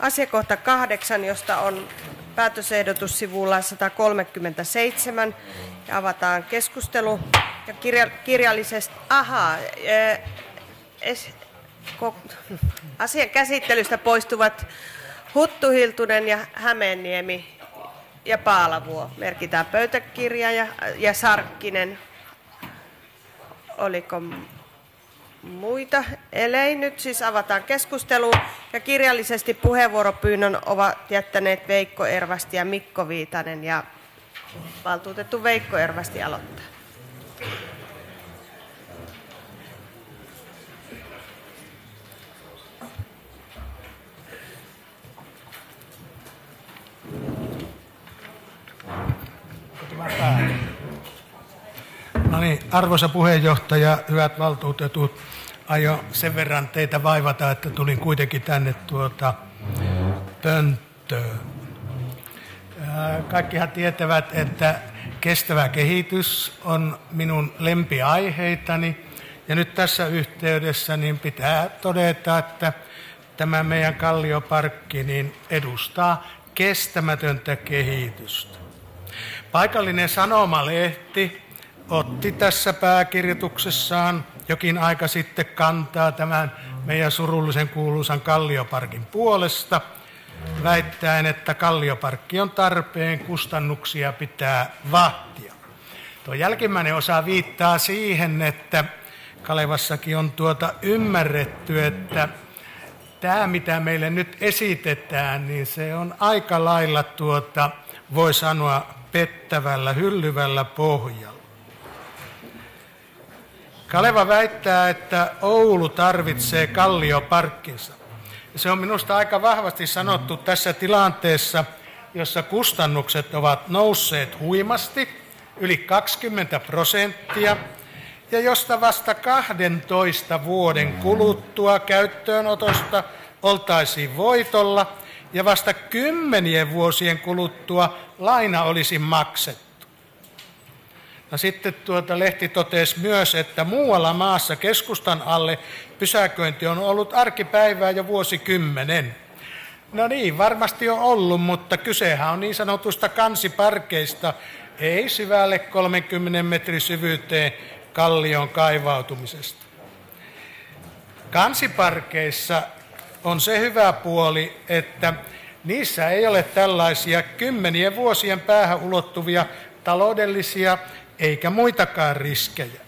Asiakohta 8, josta on päätösehdotus sivulla 137. Ja avataan keskustelu. Ja kirjallisesti... asian käsittelystä poistuvat Huttu, Hiltunen ja Hämeenniemi ja Paalavuo. Merkitään pöytäkirja ja Sarkkinen. Oliko muita? Elei. Nyt siis avataan keskustelu ja kirjallisesti puheenvuoropyynnön ovat jättäneet Veikko Ervasti ja Mikko Viitanen, ja valtuutettu Veikko Ervasti aloittaa. No niin, arvoisa puheenjohtaja, hyvät valtuutetut, aion sen verran teitä vaivata, että tulin kuitenkin tänne pönttöön. Kaikkihan tietävät, että kestävä kehitys on minun lempiaiheitani, ja nyt tässä yhteydessä niin pitää todeta, että tämä meidän Kallioparkki niin edustaa kestämätöntä kehitystä. Paikallinen sanomalehti otti tässä pääkirjoituksessaan jokin aika sitten kantaa tämän meidän surullisen kuuluisan Kallioparkin puolesta, väittäen, että Kallioparkki on tarpeen, kustannuksia pitää vahtia. Tuo jälkimmäinen osa viittaa siihen, että Kalevassakin on ymmärretty, että tämä, mitä meille nyt esitetään, niin se on aika lailla voi sanoa pettävällä, hyllyvällä pohjalla. Kaleva väittää, että Oulu tarvitsee Kallioparkkinsa. Se on minusta aika vahvasti sanottu tässä tilanteessa, jossa kustannukset ovat nousseet huimasti, yli 20%, ja josta vasta 12 vuoden kuluttua käyttöönotosta oltaisiin voitolla, ja vasta 10 vuosien kuluttua laina olisi maksettu. No sitten lehti totesi myös, että muualla maassa keskustan alle pysäköinti on ollut arkipäivää jo vuosikymmenen. No niin, varmasti on ollut, mutta kysehän on niin sanotusta kansiparkeista, ei syvälle 30 metrin syvyyteen kallion kaivautumisesta. Kansiparkeissa on se hyvä puoli, että niissä ei ole tällaisia 10 vuosien päähän ulottuvia taloudellisia eikä muitakaan riskejä.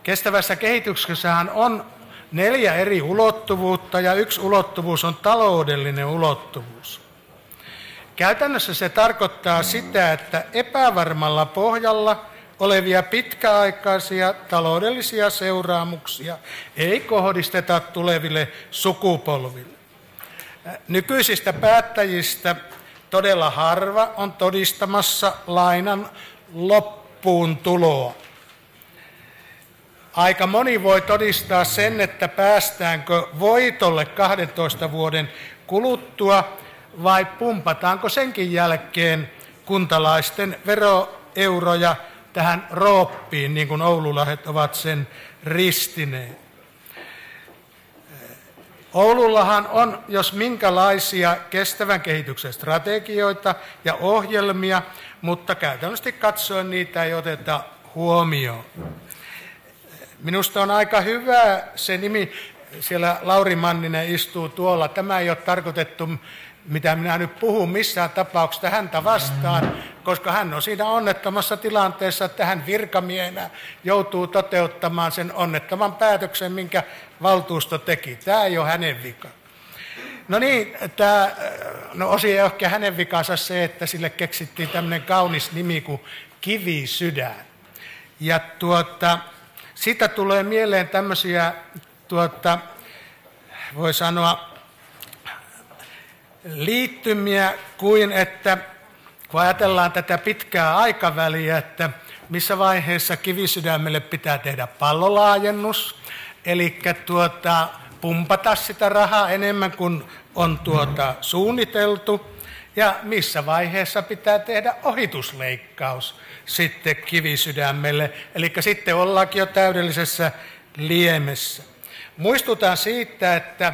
Kestävässä kehityksessähän on 4 eri ulottuvuutta, ja yksi ulottuvuus on taloudellinen ulottuvuus. Käytännössä se tarkoittaa sitä, että epävarmalla pohjalla olevia pitkäaikaisia taloudellisia seuraamuksia ei kohdisteta tuleville sukupolville. Nykyisistä päättäjistä todella harva on todistamassa lainan loppuun tuloa. Aika moni voi todistaa sen, että päästäänkö voitolle 12 vuoden kuluttua vai pumpataanko senkin jälkeen kuntalaisten veroeuroja tähän rooppiin, niin kuin oululaiset ovat sen ristineen. Oulullahan on jos minkälaisia kestävän kehityksen strategioita ja ohjelmia, mutta käytännössä katsoen niitä ei oteta huomioon. Minusta on aika hyvä se nimi, siellä Lauri Manninen istuu tuolla. Tämä ei ole tarkoitettu, mitä minä nyt puhun, missään tapauksessa häntä vastaan, koska hän on siinä onnettomassa tilanteessa, että hän virkamiehenä joutuu toteuttamaan sen onnettoman päätöksen, minkä valtuusto teki. Tämä ei ole hänen vika. No niin, osin ei ehkä hänen vikansa se, että sille keksittiin tämmöinen kaunis nimi kuin Kivisydän. Ja siitä tulee mieleen tämmöisiä, voi sanoa, liittymiä kuin, että kun ajatellaan tätä pitkää aikaväliä, että missä vaiheessa Kivisydämelle pitää tehdä pallolaajennus, eli pumpata sitä rahaa enemmän kuin on suunniteltu, ja missä vaiheessa pitää tehdä ohitusleikkaus sitten Kivisydämelle, eli sitten ollaankin jo täydellisessä liemessä. Muistutan siitä, että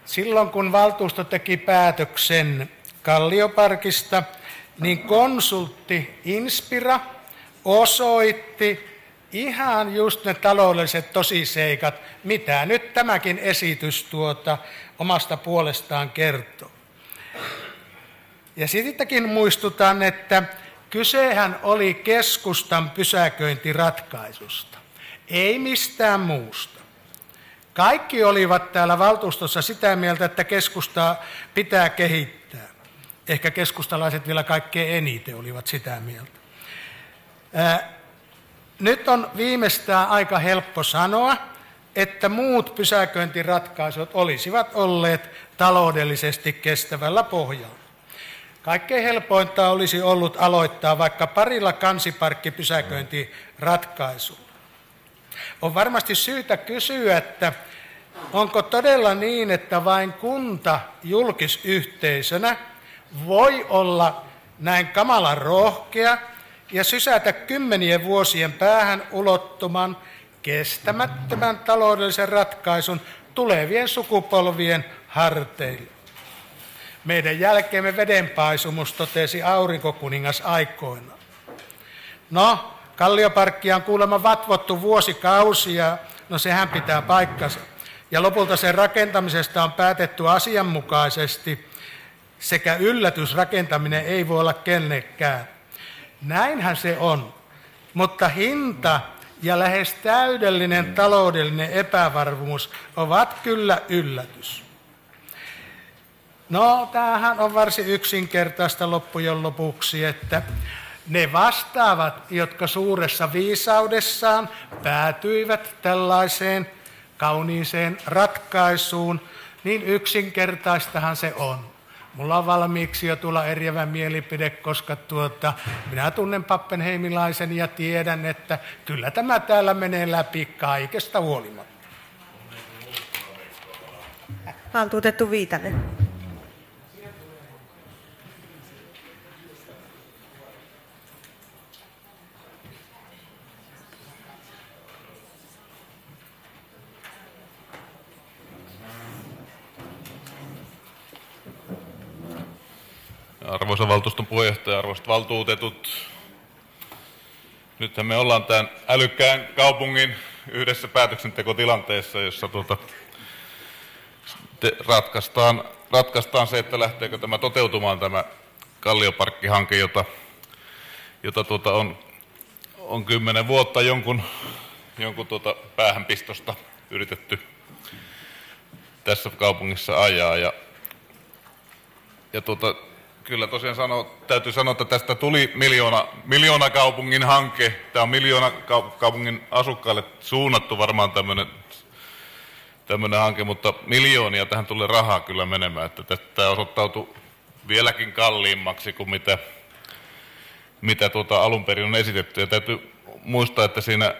silloin kun valtuusto teki päätöksen Kallioparkista, niin konsultti Inspira osoitti ihan just ne taloudelliset tosiseikat, mitä nyt tämäkin esitys omasta puolestaan kertoo. Ja sittenkin muistutan, että kysehän oli keskustan pysäköintiratkaisusta, ei mistään muusta. Kaikki olivat täällä valtuustossa sitä mieltä, että keskustaa pitää kehittää. Ehkä keskustalaiset vielä kaikkein eniten olivat sitä mieltä. Nyt on viimeistään aika helppo sanoa, että muut pysäköintiratkaisut olisivat olleet taloudellisesti kestävällä pohjalla. Kaikkein helpointa olisi ollut aloittaa vaikka parilla kansiparkkipysäköintiratkaisulla. On varmasti syytä kysyä, että onko todella niin, että vain kunta julkisyhteisönä voi olla näin kamalan rohkea ja sysätä 10 vuosien päähän ulottuman kestämättömän taloudellisen ratkaisun tulevien sukupolvien harteille. Meidän jälkeemme vedenpaisumus, totesi aurinkokuningas aikoinaan. No, Kallioparkkia on kuulemma vatvottu vuosikausia, no sehän pitää paikkansa. Ja lopulta sen rakentamisesta on päätetty asianmukaisesti, sekä yllätysrakentaminen ei voi olla kenellekään. Näinhän se on, mutta hinta ja lähes täydellinen taloudellinen epävarmuus ovat kyllä yllätys. No, tämähän on varsin yksinkertaista loppujen lopuksi, että ne vastaavat, jotka suuressa viisaudessaan päätyivät tällaiseen kauniiseen ratkaisuun, niin yksinkertaistahan se on. Mulla on valmiiksi jo tulla eriävä mielipide, koska minä tunnen pappenheimilaisen ja tiedän, että kyllä tämä täällä menee läpi kaikesta huolimatta. Valtuutettu Viitanen. Arvoisa valtuuston puheenjohtaja, arvoisat valtuutetut. Nythän me ollaan tämän älykkään kaupungin yhdessä päätöksentekotilanteessa, jossa ratkaistaan se, että lähteekö tämä toteutumaan tämä Kallioparkki-hanke, jota on 10 vuotta jonkun päähänpistosta yritetty tässä kaupungissa ajaa. Ja kyllä tosiaan täytyy sanoa, että tästä tuli miljoona kaupungin hanke. Tämä on miljoona kaupungin asukkaille suunnattu varmaan tämmöinen hanke, mutta miljoonia tähän tulee rahaa kyllä menemään. Että tämä osoittautui vieläkin kalliimmaksi kuin mitä alun perin on esitetty. Ja täytyy muistaa, että siinä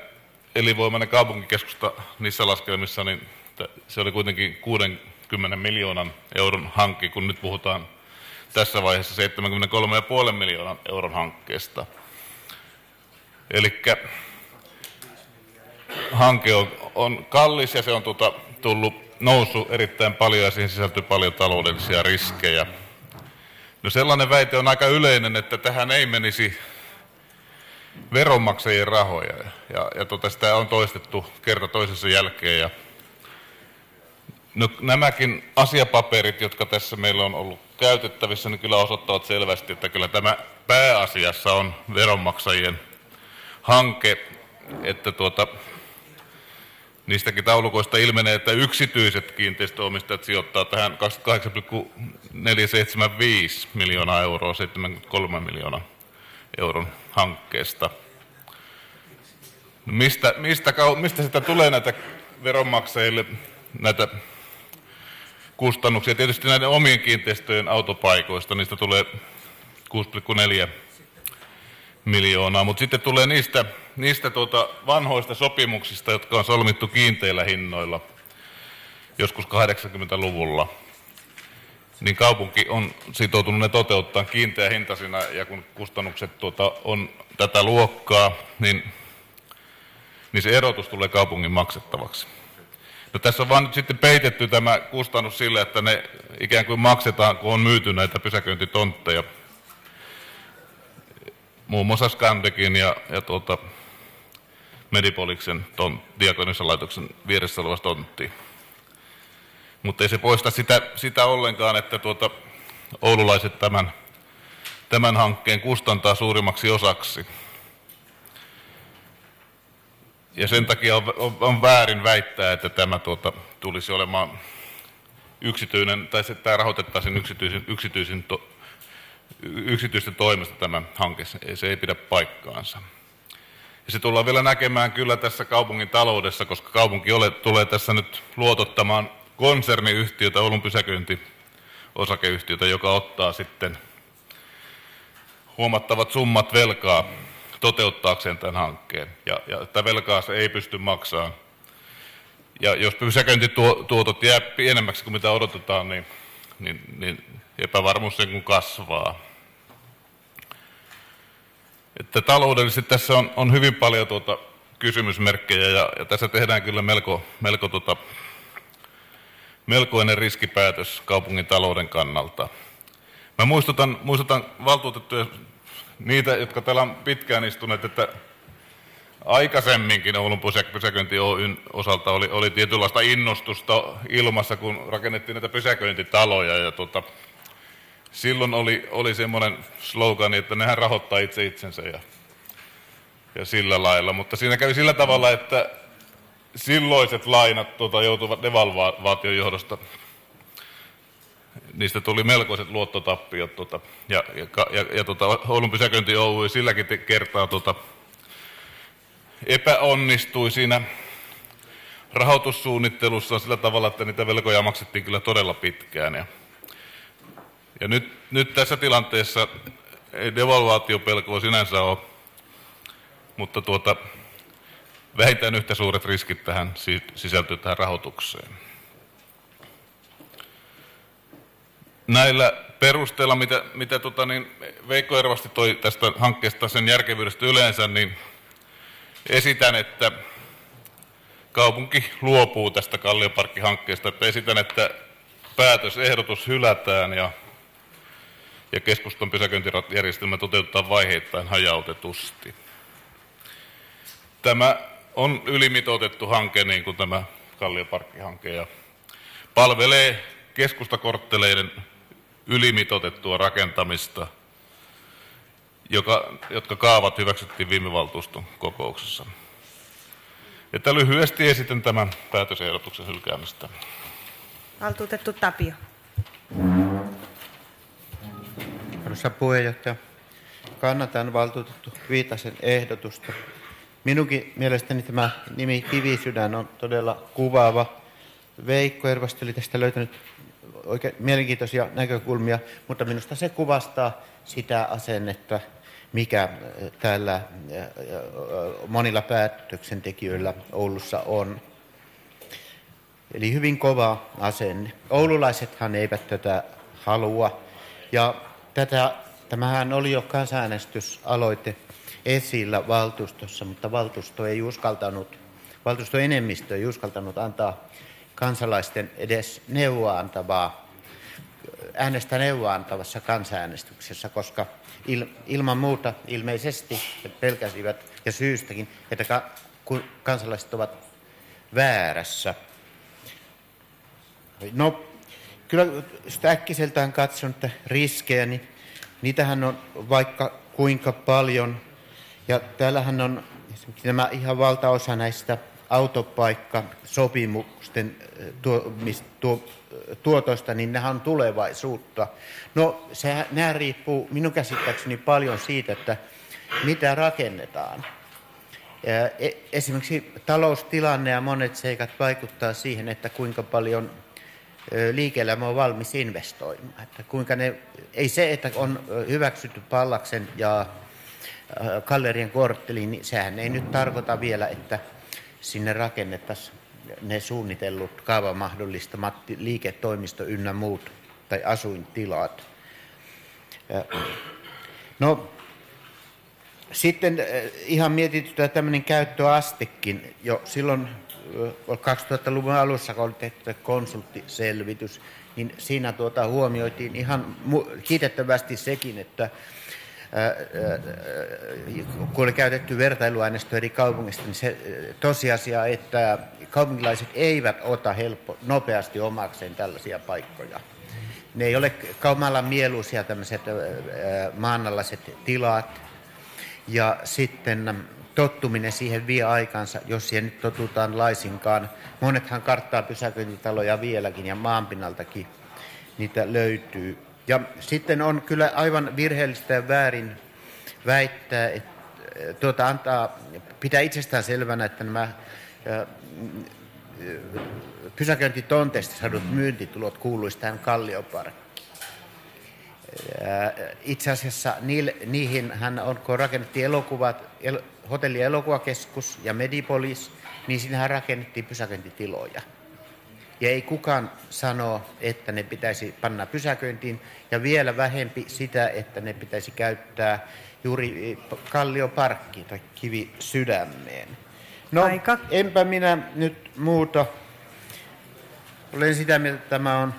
elinvoimainen kaupunkikeskusta niissä laskelmissa, niin se oli kuitenkin 60 miljoonan euron hanke, kun nyt puhutaan tässä vaiheessa 73,5 miljoonan euron hankkeesta. Eli hanke on kallis ja se on noussut erittäin paljon ja siihen sisältyy paljon taloudellisia riskejä. No sellainen väite on aika yleinen, että tähän ei menisi veronmaksajien rahoja ja sitä on toistettu kerta toisensa jälkeen. No, nämäkin asiapaperit, jotka tässä meillä on ollut käytettävissä, niin kyllä osoittavat selvästi, että kyllä tämä pääasiassa on veronmaksajien hanke, että niistäkin taulukoista ilmenee, että yksityiset kiinteistöomistajat sijoittaa tähän 28,475 miljoonaa euroa 73 miljoonan euron hankkeesta. No mistä sitä tulee näitä veronmaksajille näitä kustannuksia? Tietysti näiden omien kiinteistöjen autopaikoista, niistä tulee 6,4 miljoonaa, mutta sitten tulee niistä vanhoista sopimuksista, jotka on solmittu kiinteillä hinnoilla joskus 80-luvulla. Niin kaupunki on sitoutunut ne toteuttaa kiinteähintaisina, ja kun kustannukset on tätä luokkaa, niin se erotus tulee kaupungin maksettavaksi. No tässä on vaan nyt sitten peitetty tämä kustannus sille, että ne ikään kuin maksetaan, kun on myyty näitä pysäköintitontteja. Muun muassa Scandekin ja Medipoliksen Diakonisen laitoksen vieressä oleva tontti. Mutta ei se poista sitä ollenkaan, että oululaiset tämän hankkeen kustantaa suurimmaksi osaksi. Ja sen takia on väärin väittää, että tämä tulisi olemaan yksityinen, tai tämä rahoitettaisiin yksityisten toimesta tämä hanke. Se ei pidä paikkaansa. Ja se tullaan vielä näkemään kyllä tässä kaupungin taloudessa, koska kaupunki tulee tässä nyt luotottamaan konserniyhtiötä, Oulun pysäköintiosakeyhtiötä, joka ottaa sitten huomattavat summat velkaa toteuttaakseen tämän hankkeen. Ja tätä velkaa se ei pysty maksamaan. Ja jos pysäköintituotot jää pienemmäksi kuin mitä odotetaan, niin epävarmuus sen kun kasvaa. Että taloudellisesti tässä on hyvin paljon kysymysmerkkejä ja tässä tehdään kyllä melkoinen riskipäätös kaupungin talouden kannalta. Mä muistutan valtuutettuja, niitä, jotka täällä on pitkään istuneet, että aikaisemminkin Oulun pysäköinti Oyn osalta oli tietynlaista innostusta ilmassa, kun rakennettiin näitä pysäköintitaloja. Ja silloin oli semmoinen slogan, että nehän rahoittaa itse itsensä ja sillä lailla. Mutta siinä kävi sillä tavalla, että silloiset lainat joutuivat devalvaation johdosta. Niistä tuli melkoiset luottotappiot. Oulun pysäköinti Oy silläkin kertaa epäonnistui siinä rahoitussuunnittelussa sillä tavalla, että niitä velkoja maksettiin kyllä todella pitkään. Ja nyt tässä tilanteessa ei devalvaatiopelkoa sinänsä ole, mutta vähintään yhtä suuret riskit sisältyy tähän rahoitukseen. Näillä perusteilla, mitä Veikko Ervasti toi tästä hankkeesta, sen järkevyydestä yleensä, niin esitän, että kaupunki luopuu tästä Kallioparkki-hankkeesta. Että esitän, että päätösehdotus hylätään ja keskustan pysäköintijärjestelmä toteutetaan vaiheittain hajautetusti. Tämä on ylimitoitettu hanke, niin kuin tämä Kallioparkki-hanke, ja palvelee keskustakortteleiden ylimitoitettua rakentamista, jotka kaavat hyväksyttiin viime valtuuston kokouksessa. Että lyhyesti esitän tämän päätösehdotuksen hylkäämistä. Valtuutettu Tapio. Arvoisa puheenjohtaja, kannatan valtuutettu Viitasen ehdotusta. Minunkin mielestäni tämä nimi Kivisydän on todella kuvaava. Veikko Ervasti oli tästä löytänyt oikein mielenkiintoisia näkökulmia, mutta minusta se kuvastaa sitä asennetta, mikä täällä monilla päätöksentekijöillä Oulussa on. Eli hyvin kova asenne. Oululaisethan eivät tätä halua. Ja tämähän oli jo kansanäänestysaloite esillä valtuustossa, mutta valtuustoenemmistö ei uskaltanut antaa kansalaisten edes äänestä neuvoa antavassa kansanäänestyksessä, koska ilman muuta ilmeisesti he pelkäsivät, ja syystäkin, että kansalaiset ovat väärässä. No, kyllä sitä äkkiseltään katson, että riskejä, niin niitähän on vaikka kuinka paljon. Ja täällähän on nämä ihan valtaosa näistä autopaikkasopimusten tuotoista, niin nehän on tulevaisuutta. No, nämä riippuu minun käsittääkseni paljon siitä, että mitä rakennetaan. Esimerkiksi taloustilanne ja monet seikat vaikuttaa siihen, että kuinka paljon liike-elämä on valmis investoimaan. Että ei se, että on hyväksytty Pallaksen ja Gallerian kortteliin, niin sehän ei nyt tarkoita vielä, että sinne rakennettaisiin ne suunnitellut kaavamahdollistamat liiketoimisto ynnä muut tai asuintilat. No, sitten ihan mietitytään tämmöinen käyttöastekin. Jo silloin 2000-luvun alussa, kun oli tehty konsulttiselvitys, niin siinä huomioitiin ihan kiitettävästi sekin, että kun oli käytetty vertailuaineistoa eri kaupungista, niin se tosiasia, että kaupunkilaiset eivät ota nopeasti omakseen tällaisia paikkoja. Ne ei ole kamalan mieluisia tämmöiset maanalaiset tilat, ja sitten tottuminen siihen vie aikansa, jos siihen nyt totutaan laisinkaan. Monethan karttaa pysäköintitaloja vieläkin, ja maanpinnaltakin niitä löytyy. Ja sitten on kyllä aivan virheellistä ja väärin väittää, että pitää itsestään selvänä, että nämä pysäköintitonteista saadut myyntitulot kuuluisi tähän Kallioparkkiin. Itse asiassa niihinhän on, kun rakennettiin hotelli- ja elokuvakeskus ja Medipolis, niin siinähän rakennettiin pysäköintitiloja. Ja ei kukaan sano, että ne pitäisi panna pysäköintiin, ja vielä vähempi sitä, että ne pitäisi käyttää juuri Kallioparkkiin tai Kivisydämeen. No, Aika. enpä minä nyt muuta. Olen sitä mieltä, että tämä on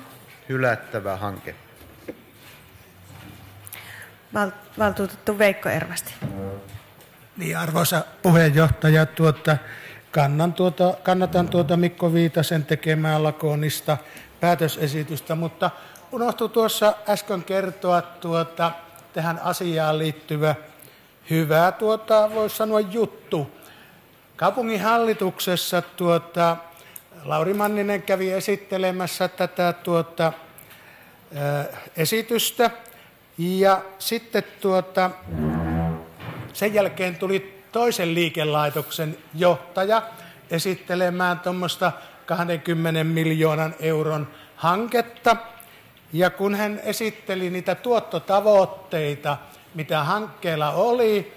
hylättävä hanke. Valtuutettu Veikko Ervasti. Niin, arvoisa puheenjohtaja, kannatan Mikko Viitasen tekemää lakonista päätösesitystä, mutta unohtui tuossa äsken kertoa tähän asiaan liittyvä hyvä, voisi sanoa juttu. Kaupunginhallituksessa Lauri Manninen kävi esittelemässä tätä esitystä, ja sitten sen jälkeen tuli toisen liikelaitoksen johtaja esittelemään tuommoista 20 miljoonan euron hanketta. Ja kun hän esitteli niitä tuottotavoitteita, mitä hankkeella oli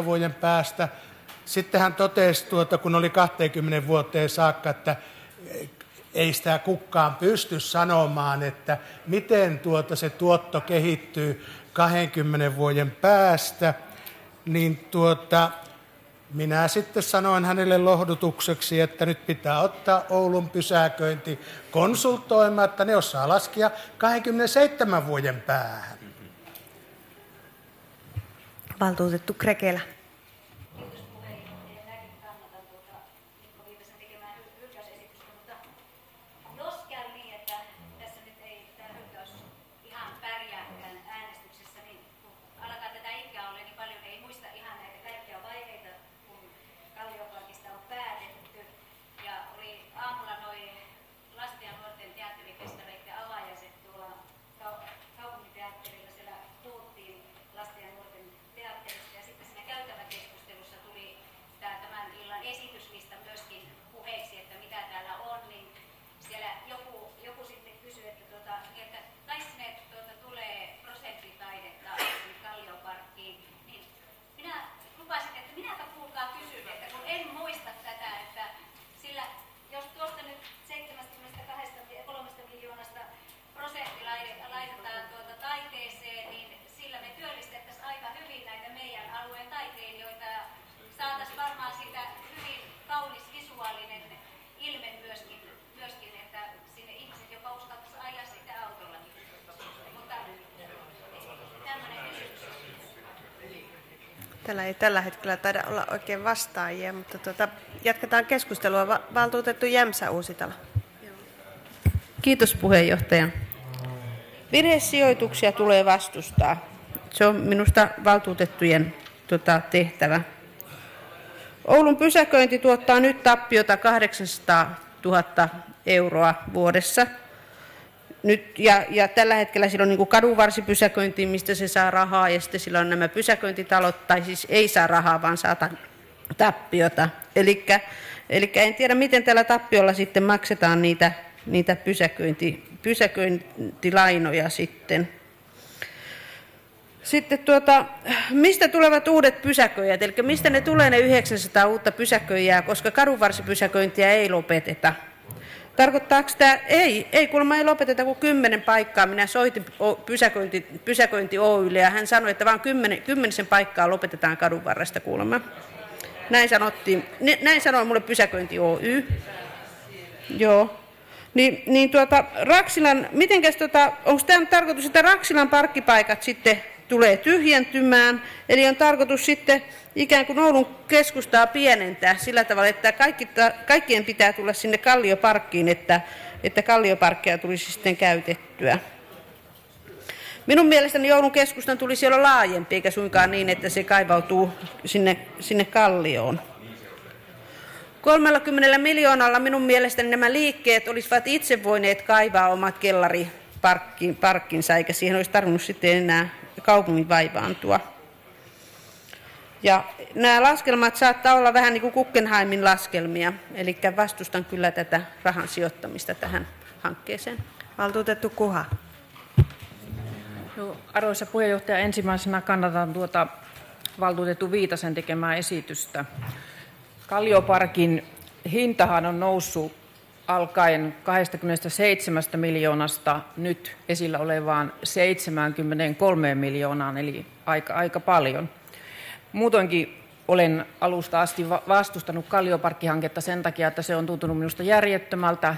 5-10-15 vuoden päästä, sitten hän totesi, kun oli 20 vuoteen saakka, että ei sitä kukaan pysty sanomaan, että miten se tuotto kehittyy 20 vuoden päästä, niin minä sitten sanoin hänelle lohdutukseksi, että nyt pitää ottaa Oulun pysäköinti konsultoimaan, että ne osaa laskea 27 vuoden päähän. Valtuutettu Krekelä. Täällä ei tällä hetkellä taida olla oikein vastaajia, mutta jatketaan keskustelua. Valtuutettu Jämsä, Uusitalo. Kiitos puheenjohtaja. Virhesijoituksia tulee vastustaa. Se on minusta valtuutettujen tehtävä. Oulun pysäköinti tuottaa nyt tappiota 800 000 euroa vuodessa. Nyt, ja tällä hetkellä sillä on niin kadunvarsipysäköinti, mistä se saa rahaa, ja sitten sillä on nämä pysäköintitalot, tai siis ei saa rahaa, vaan saa tappiota. Eli en tiedä, miten tällä tappiolla sitten maksetaan niitä pysäköintilainoja sitten. Sitten mistä tulevat uudet pysäköijät, eli mistä ne tulee ne 900 uutta pysäköijää, koska kadunvarsipysäköintiä ei lopeteta. Tarkoittaako tämä? Ei kuulemma ei lopeteta kuin 10 paikkaa. Minä soitin pysäköinti Oylle ja hän sanoi, että vain 10 paikkaa lopetetaan kadunvarresta kuulemma. Näin sanottiin. Näin sanoi mulle Pysäköinti Oy. Joo. Raksilan, onko tämä tarkoitus, että Raksilan parkkipaikat sitten tulee tyhjentymään, eli on tarkoitus sitten ikään kuin Oulun keskustaa pienentää sillä tavalla, että kaikkien pitää tulla sinne Kallioparkkiin, että Kallioparkkia tulisi sitten käytettyä. Minun mielestäni Oulun keskustan tulisi olla laajempi, eikä suinkaan niin, että se kaivautuu sinne Kallioon. 30 miljoonalla minun mielestäni nämä liikkeet olisivat itse voineet kaivaa omat kellariparkkinsa, eikä siihen olisi tarvinnut sitten enää kaupungin vaivaantua. Ja nämä laskelmat saattaa olla vähän niin kuin Guggenheimin laskelmia, eli vastustan kyllä tätä rahan sijoittamista tähän hankkeeseen. Valtuutettu Kuha. Arvoisa puheenjohtaja, ensimmäisenä kannatan valtuutettu Viitasen tekemää esitystä. Kallioparkin hintahan on noussut alkaen 27 miljoonasta nyt esillä olevaan 73 miljoonaan, eli aika paljon. Muutoinkin olen alusta asti vastustanut Kallioparkkihanketta sen takia, että se on tuntunut minusta järjettömältä.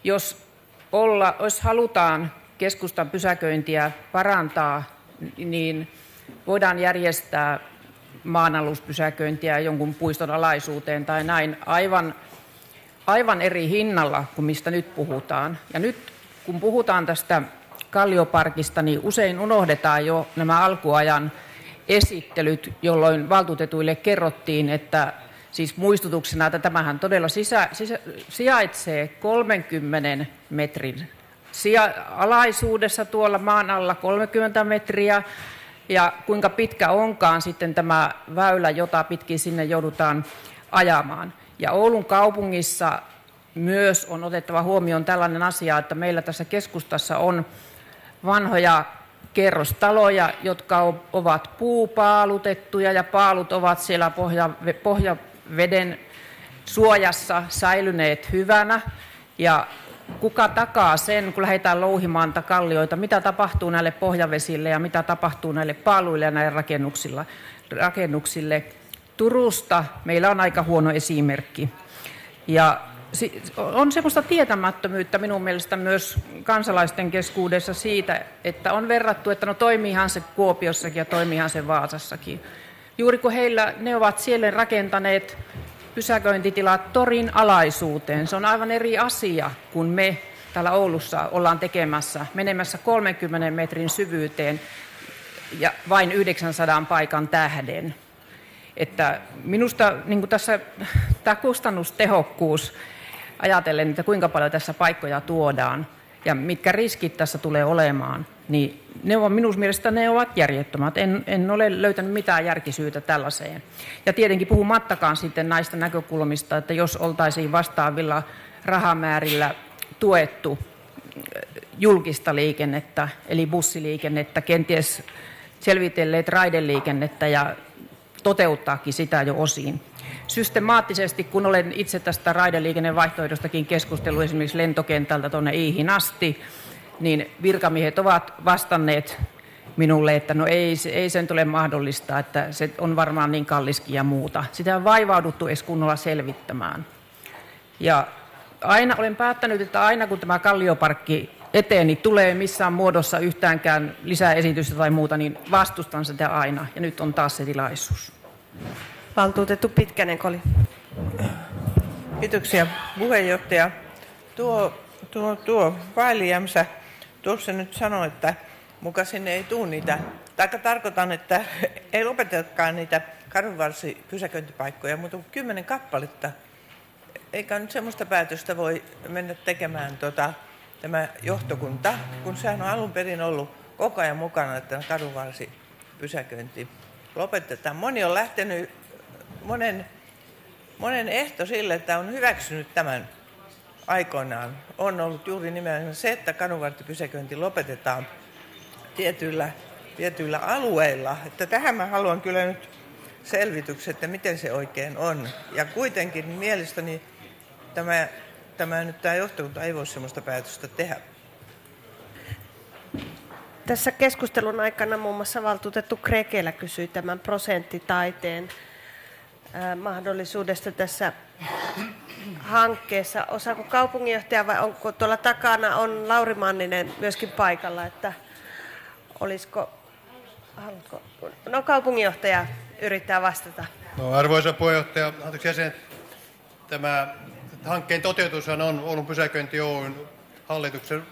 Jos halutaan keskustan pysäköintiä parantaa, niin voidaan järjestää maanaluspysäköintiä jonkun puiston alaisuuteen tai näin aivan eri hinnalla kuin mistä nyt puhutaan. Ja nyt kun puhutaan tästä Kallioparkista, niin usein unohdetaan jo nämä alkuajan esittelyt, jolloin valtuutetuille kerrottiin, että siis muistutuksena, että tämähän todella sijaitsee 30 metrin alaisuudessa tuolla maan alla 30 metriä, ja kuinka pitkä onkaan sitten tämä väylä, jota pitkin sinne joudutaan ajamaan. Ja Oulun kaupungissa myös on otettava huomioon tällainen asia, että meillä tässä keskustassa on vanhoja kerrostaloja, jotka ovat puupaalutettuja, ja paalut ovat siellä pohjaveden suojassa säilyneet hyvänä. Ja kuka takaa sen, kun lähdetään louhimaan kallioita, mitä tapahtuu näille pohjavesille ja mitä tapahtuu näille paaluille ja näille rakennuksille. Turusta meillä on aika huono esimerkki. Ja on semmoista tietämättömyyttä minun mielestä myös kansalaisten keskuudessa siitä, että on verrattu, että no toimiihan se Kuopiossakin ja toimiihan se Vaasassakin. Juuri kun ne ovat siellä rakentaneet pysäköintitilat torin alaisuuteen. Se on aivan eri asia, kun me täällä Oulussa ollaan menemässä 30 metrin syvyyteen ja vain 900 paikan tähden. Että minusta niin tässä tämä kustannustehokkuus, ajatellen, että kuinka paljon tässä paikkoja tuodaan ja mitkä riskit tässä tulee olemaan, niin minun mielestä ne ovat järjettömät. En ole löytänyt mitään järkisyytä tällaiseen. Ja tietenkin puhumattakaan sitten näistä näkökulmista, että jos oltaisiin vastaavilla rahamäärillä tuettu julkista liikennettä, eli bussiliikennettä, kenties selvitelleet raideliikennettä ja toteuttaakin sitä jo osin. Systemaattisesti, kun olen itse tästä raideliikennevaihtoehdostakin keskustellut esimerkiksi lentokentältä tuonne Iihin asti, niin virkamiehet ovat vastanneet minulle, että no ei sen tule mahdollista, että se on varmaan niin kalliskin ja muuta. Sitä on vaivauduttu edes kunnolla selvittämään. Ja aina olen päättänyt, että aina kun tämä Kallioparkki eteen, niin tulee missään muodossa yhtäänkään lisäesitystä tai muuta, niin vastustan sitä aina. Ja nyt on taas se tilaisuus. Valtuutettu Pitkänen-Koli. Kiitoksia puheenjohtaja. Tuo Vaili-Jämsä tuossa nyt sanoi, että muka sinne ei tule niitä, tarkoitan, että ei lopetetakaan niitä kadunvarsipysäköintipaikkoja, mutta 10 kappaletta. Eikä nyt semmoista päätöstä voi mennä tekemään tämä johtokunta, kun sehän on alun perin ollut koko ajan mukana, että kadunvarsipysäköinti lopetetaan. Moni on lähtenyt, monen ehto sille, että on hyväksynyt tämän aikoinaan, on ollut juuri nimenomaan se, että kadunvartipysäköinti lopetetaan tietyillä alueilla. Että tähän mä haluan kyllä nyt selvityksen, että miten se oikein on. Ja kuitenkin mielestäni tämä johtokunta ei voi sellaista päätöstä tehdä. Tässä keskustelun aikana muun muassa valtuutettu Krekelä kysyi tämän prosenttitaiteen mahdollisuudesta tässä hankkeessa. Osaako kaupunginjohtaja vai onko tuolla takana on Lauri Manninen myöskin paikalla, että haluatko? No kaupunginjohtaja yrittää vastata. No, arvoisa puheenjohtaja, jäsen, tämä hankkeen toteutushan on Oulun Pysäköinti Oyn hallituksen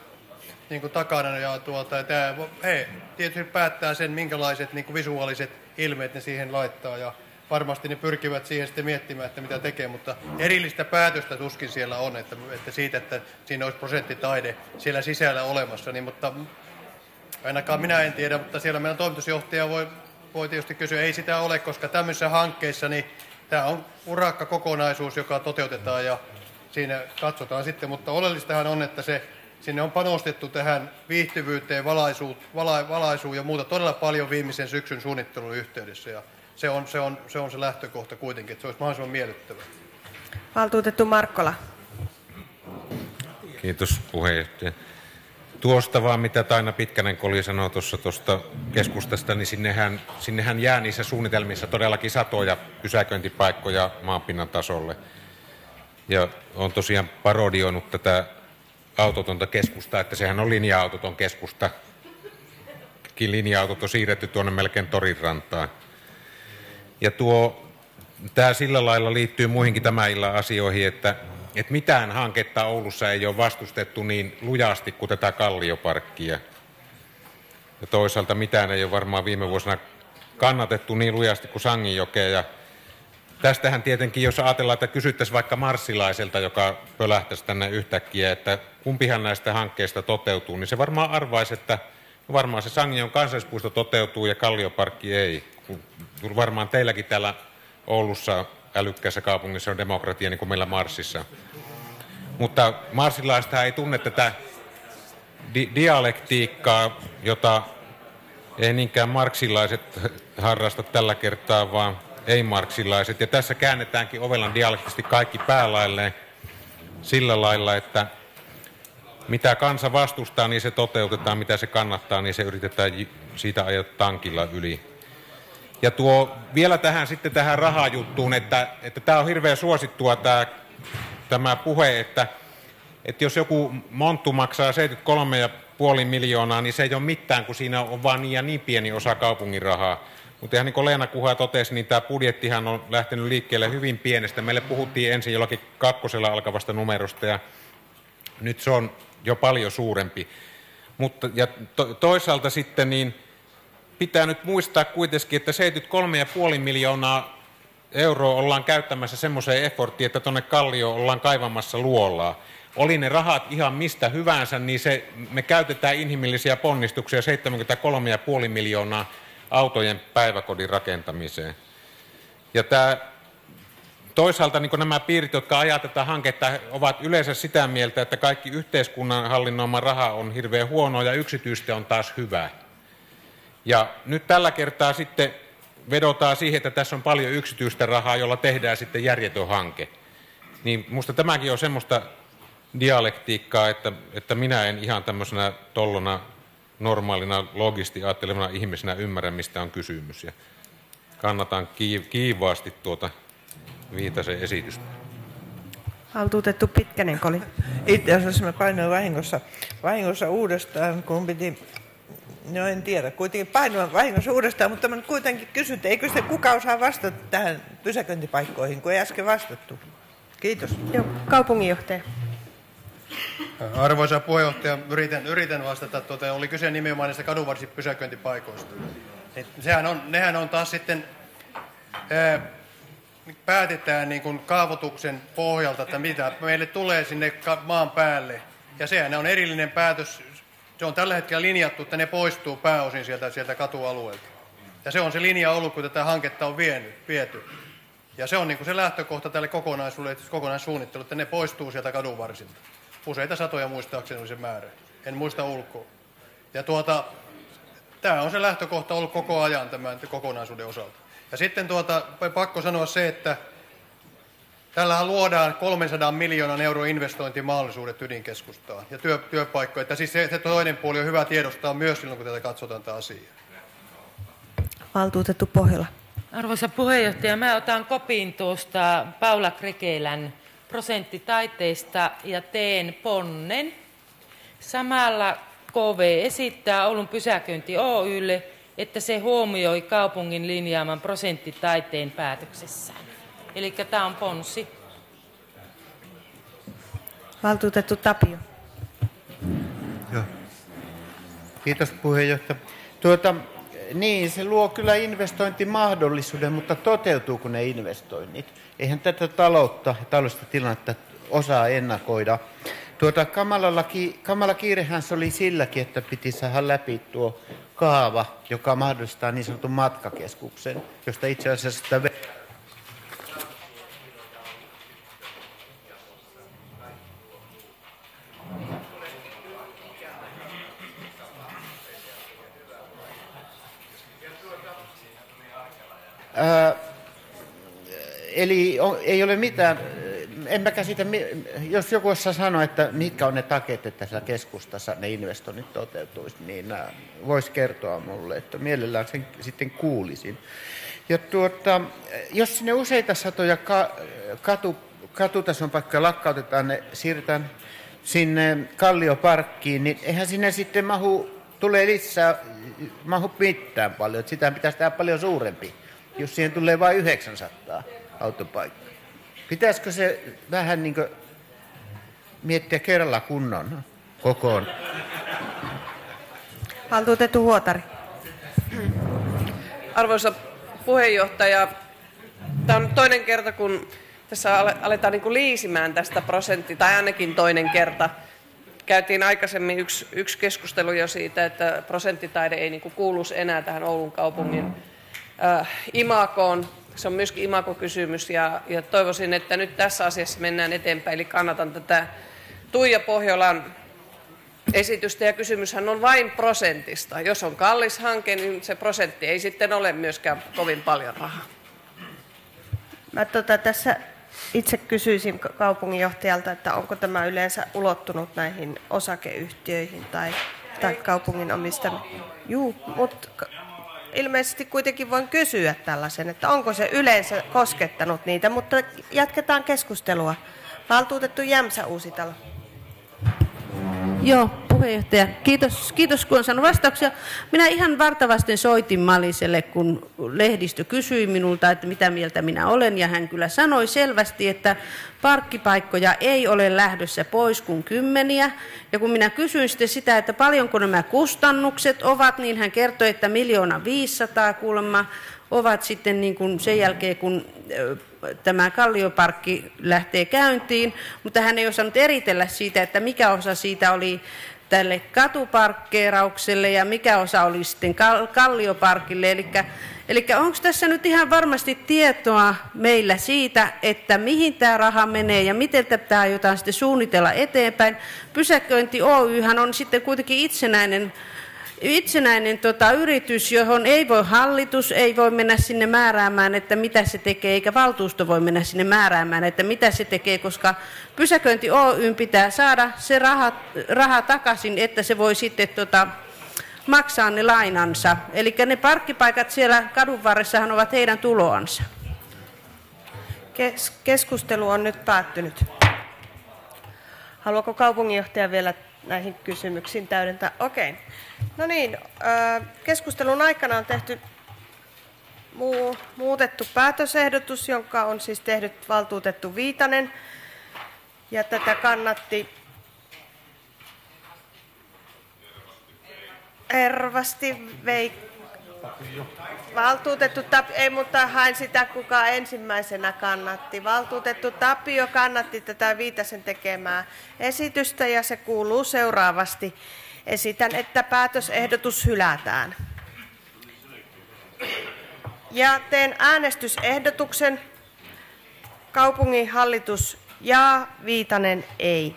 takana ja he tietysti päättää sen, minkälaiset visuaaliset ilmeet ne siihen laittaa ja varmasti ne pyrkivät siihen sitten miettimään, että mitä tekee, mutta erillistä päätöstä tuskin siellä on, että siitä, että siinä olisi prosenttitaide siellä sisällä olemassa, niin, mutta ainakaan minä en tiedä, mutta siellä meidän toimitusjohtaja voi tietysti kysyä, ei sitä ole, koska tämmöisissä hankkeissa niin tämä on urakkakokonaisuus, joka toteutetaan ja siinä katsotaan sitten, mutta oleellistahan on, että sinne on panostettu tähän viihtyvyyteen, valaisuun ja muuta todella paljon viimeisen syksyn suunnittelun yhteydessä ja se on se lähtökohta kuitenkin, että se olisi mahdollisimman miellyttävää. Valtuutettu Markkola. Kiitos puheenjohtaja. Tuosta vaan, mitä Taina Pitkänen-Koli sanoi tuosta keskustasta, niin sinnehän jää niissä suunnitelmissa todellakin satoja pysäköintipaikkoja maanpinnan tasolle. Ja olen tosiaan parodioinut tätä autotonta keskustaa, että sehän on linja-autoton keskusta. Linja-autot on siirretty tuonne melkein torin rantaan. Ja tämä sillä lailla liittyy muihinkin tämän illan asioihin, että mitään hanketta Oulussa ei ole vastustettu niin lujasti kuin tätä Kallioparkkia. Ja toisaalta mitään ei ole varmaan viime vuosina kannatettu niin lujasti kuin Sanginjokea. Ja tästähän tietenkin, jos ajatellaan, että kysyttäisiin vaikka marssilaiselta, joka pölähtäisi tänne yhtäkkiä, että kumpihan näistä hankkeista toteutuu, niin se varmaan arvaisi, että varmaan se Sanginjon kansallispuisto toteutuu ja Kallioparkki ei. Varmaan teilläkin täällä Oulussa älykkäässä kaupungissa on demokratia niin kuin meillä Marsissa. Mutta marsilaisethan ei tunne tätä dialektiikkaa, jota ei niinkään marksilaiset harrasta tällä kertaa, vaan ei-marksilaiset. Ja tässä käännetäänkin ovelan dialektisesti kaikki päälailleen sillä lailla, että mitä kansa vastustaa, niin se toteutetaan, mitä se kannattaa, niin se yritetään siitä ajaa tankilla yli. Ja vielä tähän rahajuttuun, että tämä on hirveän suosittua tämä puhe, että jos joku monttu maksaa 73,5 miljoonaa, niin se ei ole mitään, kun siinä on vaan niin pieni osa kaupungin rahaa. Mutta ihan niin kuin Leena Kuha totesi, niin tämä budjettihan on lähtenyt liikkeelle hyvin pienestä. Meille puhuttiin ensin jollakin 2 alkavasta numerosta ja nyt se on jo paljon suurempi. Mutta, ja toisaalta sitten niin pitää nyt muistaa kuitenkin, että 73,5 miljoonaa euroa ollaan käyttämässä semmoiseen efforttiin, että tuonne Kallioon ollaan kaivamassa luolaa. Oli ne rahat ihan mistä hyvänsä, niin me käytetään inhimillisiä ponnistuksia 73,5 miljoonaa autojen päiväkodin rakentamiseen. Ja toisaalta niin nämä piirit, jotka ajaa tätä hanketta, ovat yleensä sitä mieltä, että kaikki yhteiskunnan hallinnoima raha on hirveän huonoa ja yksityistä on taas hyvä. Ja nyt tällä kertaa sitten vedotaan siihen, että tässä on paljon yksityistä rahaa, jolla tehdään sitten järjetön hanke. Niin musta tämäkin on semmoista dialektiikkaa, että minä en ihan tämmöisenä tollona normaalina logisti ajattelevana ihmisenä ymmärrä, mistä on kysymys. Ja kannatan kiivaasti Viitasen esitystä. Valtuutettu Pitkänen-Koli. Itse asiassa mä painoin vahingossa uudestaan, kun piti, no en tiedä, kuitenkin painoin vahingossa uudestaan, mutta mä kuitenkin kysyn, että eikö sitä kukaan osaa vastata tähän pysäköintipaikkoihin, kun ei äsken vastattu. Kiitos. Joo, kaupunginjohtaja. Arvoisa puheenjohtaja, yritän vastata. Oli kyse nimenomaan näistä kadunvarsipysäköintipaikoista. Nehän on taas sitten, päätetään niin kuin kaavoituksen pohjalta, että mitä meille tulee sinne maan päälle. Ja sehän on erillinen päätös. Se on tällä hetkellä linjattu, että ne poistuu pääosin sieltä katualueelta. Ja se on se linja ollut, kun tätä hanketta on viety. Ja se on niin kuin se lähtökohta tälle kokonaissuunnittelulle, että ne poistuu sieltä kadunvarsilta. Useita satoja muistaakseni oli se määrä. En muista ulkoa. Ja tämä on se lähtökohta ollut koko ajan tämän kokonaisuuden osalta. Ja sitten pakko sanoa se, että tällähän luodaan 300 miljoonan euron investointimahdollisuudet ydinkeskustaan ja työpaikkoja. Että siis se toinen puoli on hyvä tiedostaa myös silloin, kun tätä katsotaan tätä asiaa. Valtuutettu Pohjola. Arvoisa puheenjohtaja, mä otan kopin tuosta Paula Krekelän prosenttitaiteista ja teen ponnen. Samalla KV esittää Oulun Pysäköinti Oy:lle, että se huomioi kaupungin linjaaman prosenttitaiteen päätöksessään. Eli tämä on ponsi. Valtuutettu Tapio. Joo. Kiitos puheenjohtaja. Niin, se luo kyllä investointimahdollisuuden, mutta toteutuuko ne investoinnit? Eihän tätä taloutta ja taloudellista tilannetta osaa ennakoida. Kamala kiirehän se oli silläkin, että piti saada läpi tuo kaava, joka mahdollistaa niin sanotun matkakeskuksen, josta itse asiassa sitä eli ei ole mitään, en mä käsitä, jos joku osaa sanoa, että mitkä on ne takeet, että siellä keskustassa ne investoinnit toteutuisi, niin voisi kertoa mulle, että mielellään sen sitten kuulisin. Ja jos sinne useita satoja katutason paikkoja lakkautetaan, ne siirretään sinne Kallioparkkiin, niin eihän sinne sitten tulee lisää, mitään paljon. Sitä pitäisi tehdä paljon suurempi, jos siihen tulee vain 900 autopaikkaa. Pitäisikö se vähän niin kuin miettiä kerralla kunnon kokoon? Valtuutettu Huotari. Arvoisa puheenjohtaja, tämä on toinen kerta, kun tässä aletaan niin kuin liisimään tästä prosenttia, tai ainakin toinen kerta. Käytiin aikaisemmin yksi keskustelu jo siitä, että prosenttitaide ei niin kuin kuuluisi enää tähän Oulun kaupungin imagoon. Se on myöskin imagokysymys ja toivoisin, että nyt tässä asiassa mennään eteenpäin. Eli kannatan tätä Tuija Pohjolan esitystä ja kysymyshän on vain prosentista. Jos on kallis hanke, niin se prosentti ei sitten ole myöskään kovin paljon rahaa. Mä tässä itse kysyisin kaupunginjohtajalta, että onko tämä yleensä ulottunut näihin osakeyhtiöihin tai kaupungin omistamiin. Juu, mutta ilmeisesti kuitenkin voin kysyä tällaisen, että onko se yleensä koskettanut niitä, mutta jatketaan keskustelua. Valtuutettu Jämsä, Uusitalo. Joo, puheenjohtaja. Kiitos kun on saanut vastauksia. Minä ihan vartavasten soitin Maliselle, kun lehdistö kysyi minulta, että mitä mieltä minä olen, ja hän kyllä sanoi selvästi, että parkkipaikkoja ei ole lähdössä pois kuin 10. Ja kun minä kysyin sitten sitä, että paljonko nämä kustannukset ovat, niin hän kertoi, että 1 500 000 kuulemma ovat sitten niin kuin sen jälkeen, kun tämä Kallioparkki lähtee käyntiin, mutta hän ei osannut eritellä siitä, että mikä osa siitä oli tälle katuparkkeeraukselle ja mikä osa oli sitten Kallioparkille. Eli onko tässä nyt ihan varmasti tietoa meillä siitä, että mihin tämä raha menee ja miten tätä aiotaan sitten suunnitella eteenpäin? Pysäköinti Oy:hän on sitten kuitenkin itsenäinen yritys, johon ei voi hallitus, ei voi mennä sinne määräämään, että mitä se tekee, eikä valtuusto voi mennä sinne määräämään, että mitä se tekee, koska Pysäköinti Oyn pitää saada se raha takaisin, että se voi sitten maksaa ne lainansa. Eli ne parkkipaikat siellä kadun varressahan ovat heidän tuloansa. Keskustelu on nyt päättynyt. Haluaako kaupunginjohtaja vielä näihin kysymyksiin täydentää? Okei. No niin, keskustelun aikana on tehty muutettu päätösehdotus, jonka on siis tehnyt valtuutettu Viitanen. Ja tätä kannatti Ervasti valtuutettu Tapio, ei, mutta hain sitä, kuka ensimmäisenä kannatti. Valtuutettu Tapio kannatti tätä Viitasen tekemää esitystä ja se kuuluu seuraavasti. Esitän, että päätösehdotus hylätään. Ja teen äänestysehdotuksen. Kaupunginhallitus ja Viitanen ei.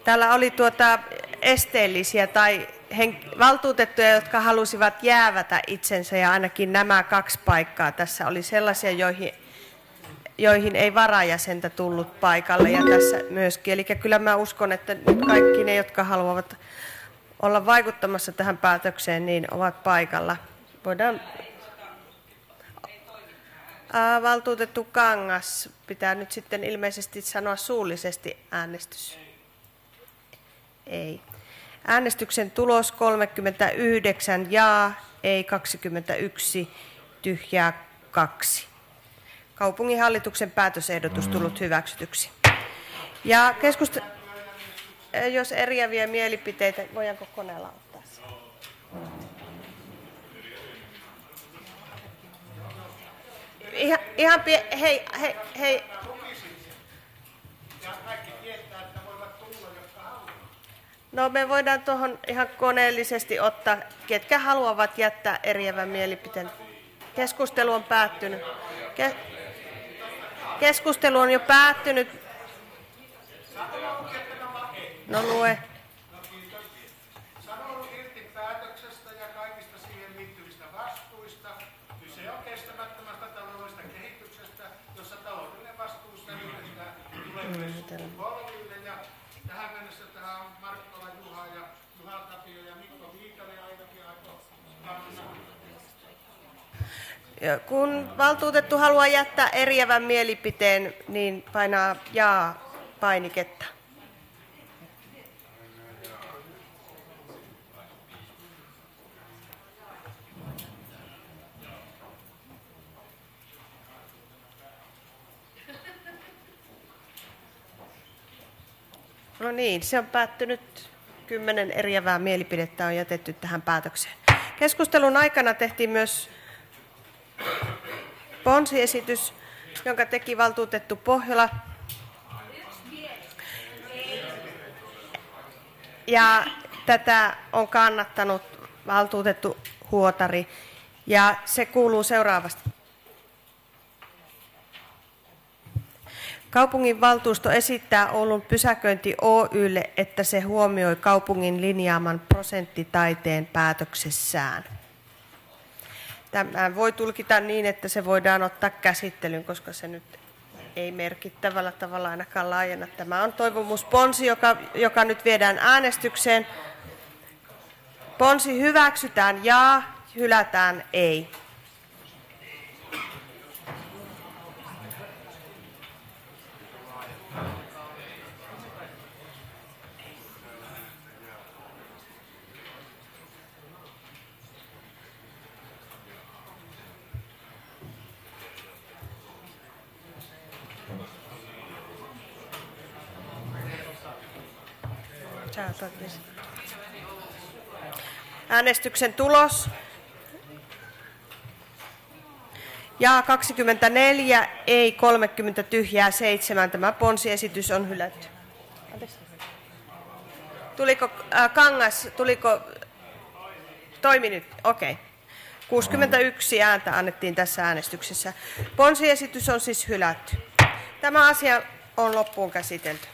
Täällä oli esteellisiä tai valtuutettuja, jotka halusivat jäävätä itsensä, ja ainakin nämä 2 paikkaa tässä oli sellaisia, joihin ei varajäsentä tullut paikalle, ja tässä myöskin. Eli kyllä mä uskon, että nyt kaikki ne, jotka haluavat olla vaikuttamassa tähän päätökseen, niin ovat paikalla. Voidaan... Valtuutettu Kangas, pitää nyt sitten ilmeisesti sanoa suullisesti äänestys. Ei. Äänestyksen tulos 39 jaa, ei 21, tyhjää 2. Kaupunginhallituksen päätösehdotus tullut hyväksytyksi. Ja jos eriäviä mielipiteitä, voidaanko koneella ottaa se? Hei. No me voidaan tuohon ihan koneellisesti ottaa, ketkä haluavat jättää eriävän mielipiteen. Keskustelu on päättynyt. Keskustelu on jo päättynyt. No lue. Sanon irti päätöksestä ja kaikista siihen liittyvistä vastuista. Kyse on kestämättömästä taloudellisesta kehityksestä, jossa taloudellinen vastuusta yhdistää tuleville polville. Ja tähän mennessä tähän on Markkola Juha ja Juha Tapio ja Mikko Viitanen ainakin Kun valtuutettu haluaa jättää eriävän mielipiteen, niin painaa jaa-painiketta. No niin, se on päättynyt. 10 eriävää mielipidettä on jätetty tähän päätökseen. Keskustelun aikana tehtiin myös ponsiesitys, jonka teki valtuutettu Pohjola. Ja tätä on kannattanut valtuutettu Huotari. Ja se kuuluu seuraavasti. Kaupunginvaltuusto esittää Oulun Pysäköinti Oy:lle, että se huomioi kaupungin linjaaman prosenttitaiteen päätöksessään. Tämä voi tulkita niin, että se voidaan ottaa käsittelyyn, koska se nyt ei merkittävällä tavalla ainakaan laajenna. Tämä on toivomusponsi, joka nyt viedään äänestykseen. Ponsi hyväksytään jaa, hylätään ei. Äänestyksen tulos. Jaa 24, ei 30, tyhjää 7. Tämä ponsiesitys on hylätty. Tuliko Kangas, toimi nyt? Okei. 61 ääntä annettiin tässä äänestyksessä. Ponsiesitys on siis hylätty. Tämä asia on loppuun käsitelty.